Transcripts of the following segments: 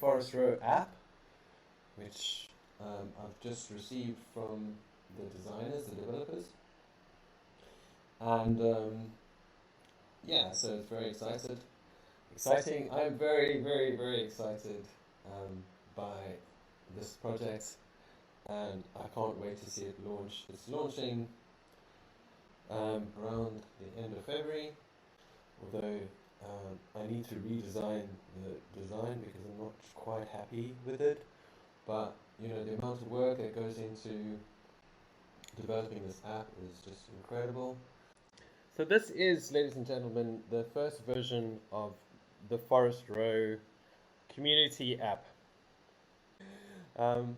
Forest Row app, which I've just received from the designers, the developers, and yeah, so it's very exciting. I'm very excited by this project, and I can't wait to see it launch. It's launching around the end of February, although I need to redesign the design because I'm not quite happy with it. But you know, the amount of work that goes into developing this app is just incredible. So this is, ladies and gentlemen, the first version of the Forest Row community app. Um,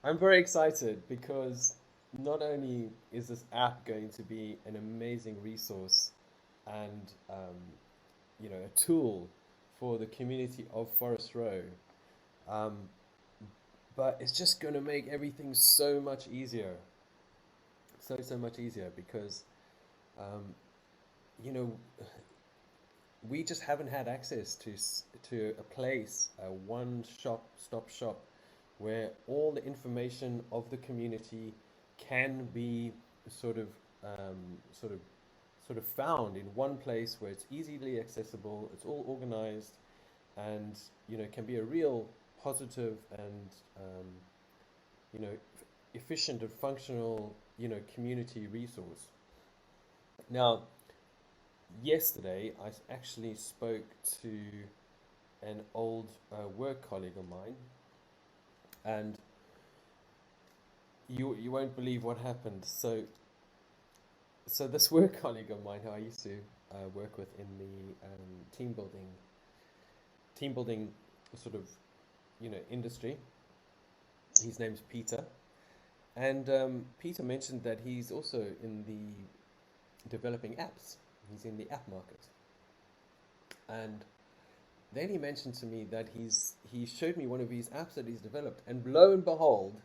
I'm very excited because not only is this app going to be an amazing resource and you know, a tool for the community of Forest Row, um, but it's just going to make everything so much easier, so much easier because um, you know, we just haven't had access to a place, a stop shop, where all the information of the community can be sort of um, sort of found in one place where it's easily accessible, it's all organized, and you know, can be a real positive and you know, efficient and functional, you know, community resource. Now, yesterday I actually spoke to an old work colleague of mine, and you won't believe what happened. So this work colleague of mine who I used to work with in the team building sort of, you know, industry. His name's Peter, and Peter mentioned that he's also in the developing apps. He's in the app market, and then he mentioned to me that he showed me one of his apps that he's developed, and lo and behold,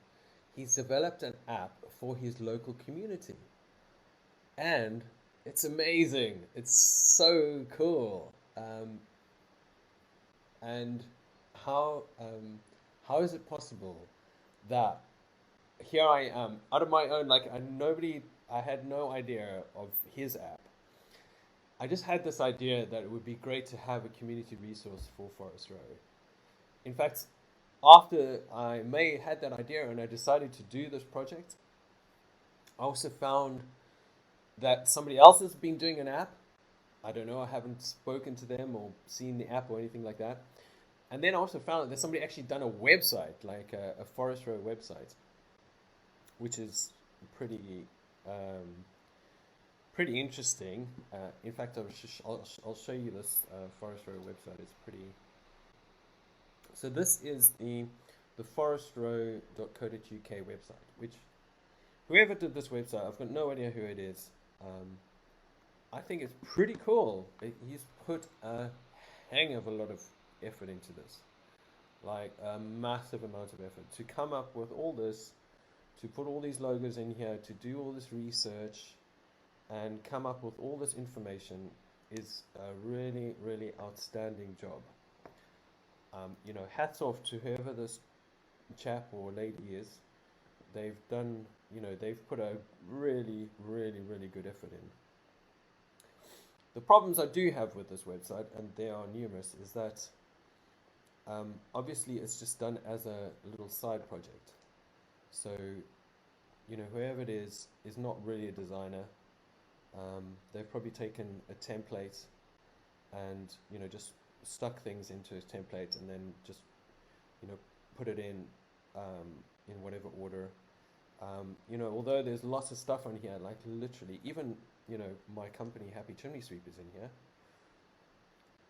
he's developed an app for his local community, and it's amazing. It's so cool. And how is it possible that here I am out of my own, like I had no idea of his app. I just had this idea that it would be great to have a community resource for Forest Row. In fact, after I may had that idea and I decided to do this project, I also found that somebody else has been doing an app. I don't know, I haven't spoken to them or seen the app or anything like that. And then I also found that somebody actually done a website, like a Forest Row website, which is pretty pretty interesting. In fact, I'll show you this Forest Row website. It's pretty. So this is the forestrow.co.uk website, which whoever did this website, I've got no idea who it is. I think it's pretty cool. He's put a hang of a lot of effort into this, like a massive amount of effort to come up with all this, to put all these logos in here, to do all this research, and come up with all this information is a really outstanding job. You know, hats off to whoever this chap or lady is. They've done, you know, they've put a really good effort in. The problems I do have with this website, and there are numerous, is that obviously it's just done as a little side project. So, you know, whoever it is not really a designer. They've probably taken a template and, you know, just stuck things into a template and then just, you know, put it in whatever order. You know, although there's lots of stuff on here, like literally, even, you know, my company Happy Chimney Sweep is in here,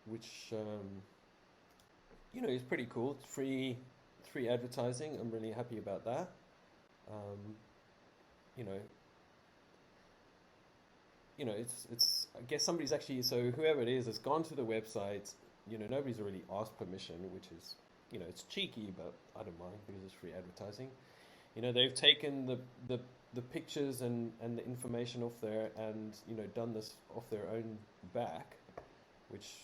which you know, is pretty cool. It's free advertising. I'm really happy about that. Um, you know, it's I guess somebody's actually, so whoever it is has gone to the website. You know, nobody's really asked permission, which is, you know, it's cheeky, but I don't mind because it's free advertising. You know, they've taken the pictures and the information off there and, you know, done this off their own back, which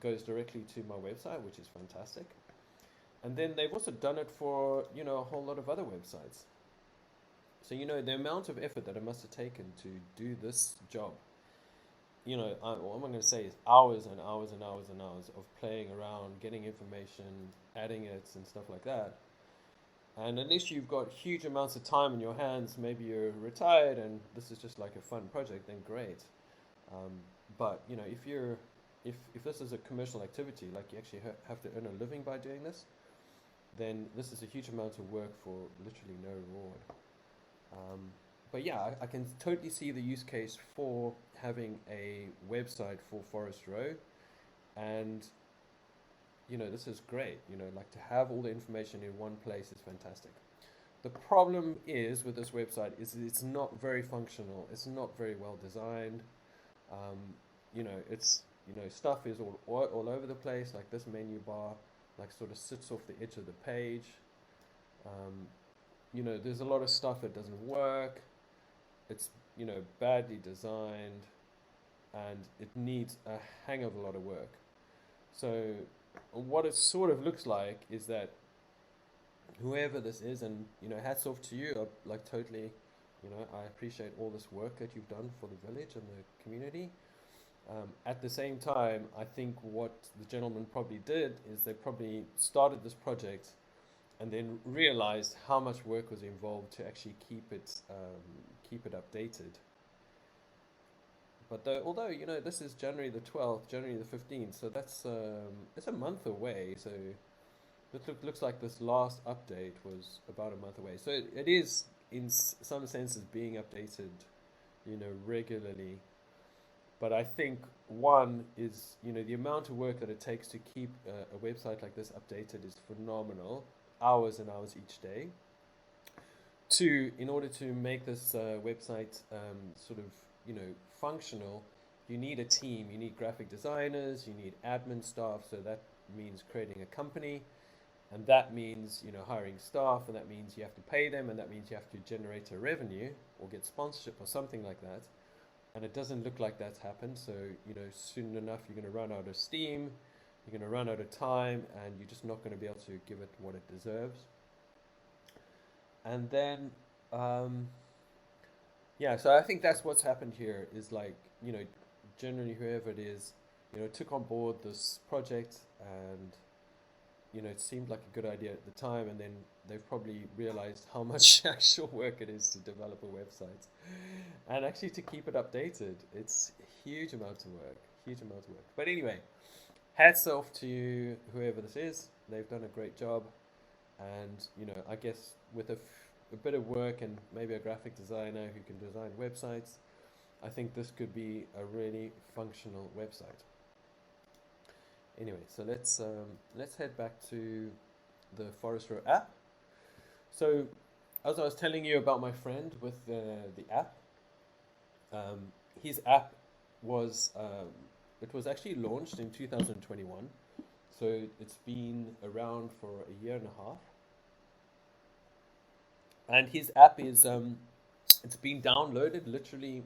goes directly to my website, which is fantastic. And then they've also done it for, a whole lot of other websites. So, the amount of effort that it must have taken to do this job, what I'm going to say is hours and hours and hours and hours of playing around, getting information, adding it, and stuff like that. And unless you've got huge amounts of time in your hands, maybe you're retired and this is just like a fun project, then great. Um, but if this is a commercial activity, like you actually have to earn a living by doing this, then this is a huge amount of work for literally no reward. Um, but yeah, I can totally see the use case for having a website for Forest Row, and this is great. Like to have all the information in one place is fantastic. The problem is with this website is it's not very functional. It's not very well designed. Um, it's stuff is all over the place. Like this menu bar, like sort of sits off the edge of the page. Um, there's a lot of stuff that doesn't work. It's badly designed, and it needs a hang of a lot of work. So what it sort of looks like is that whoever this is, and hats off to you. Like totally, I appreciate all this work that you've done for the village and the community. At the same time, I think what the gentleman probably did is they probably started this project and then realized how much work was involved to actually keep it updated. But although this is January the 12th, January the 15th, so that's it's a month away. So it looks like this last update was about a month away. So it is in some senses being updated, regularly. But I think one is, the amount of work that it takes to keep a website like this updated is phenomenal, hours and hours each day. Two, in order to make this website sort of, functional, you need a team. You need graphic designers, you need admin staff. So that means creating a company, and that means, hiring staff, and that means you have to pay them, and that means you have to generate a revenue or get sponsorship or something like that. And it doesn't look like that's happened. So, soon enough, you're going to run out of steam, you're going to run out of time, and you're just not going to be able to give it what it deserves. And then, um, yeah, so I think that's what's happened here is like, generally whoever it is, took on board this project, and, it seemed like a good idea at the time, and then they've probably realized how much actual work it is to develop a website and actually to keep it updated. It's a huge amount of work, huge amount of work. But anyway, hats off to whoever this is. They've done a great job, and I guess with a bit of work and maybe a graphic designer who can design websites, I think this could be a really functional website. Anyway, so let's head back to the Forest Row app. So as I was telling you about my friend with the app, um, his app was it was actually launched in 2021, so it's been around for a year and a half. And his app is it's been downloaded literally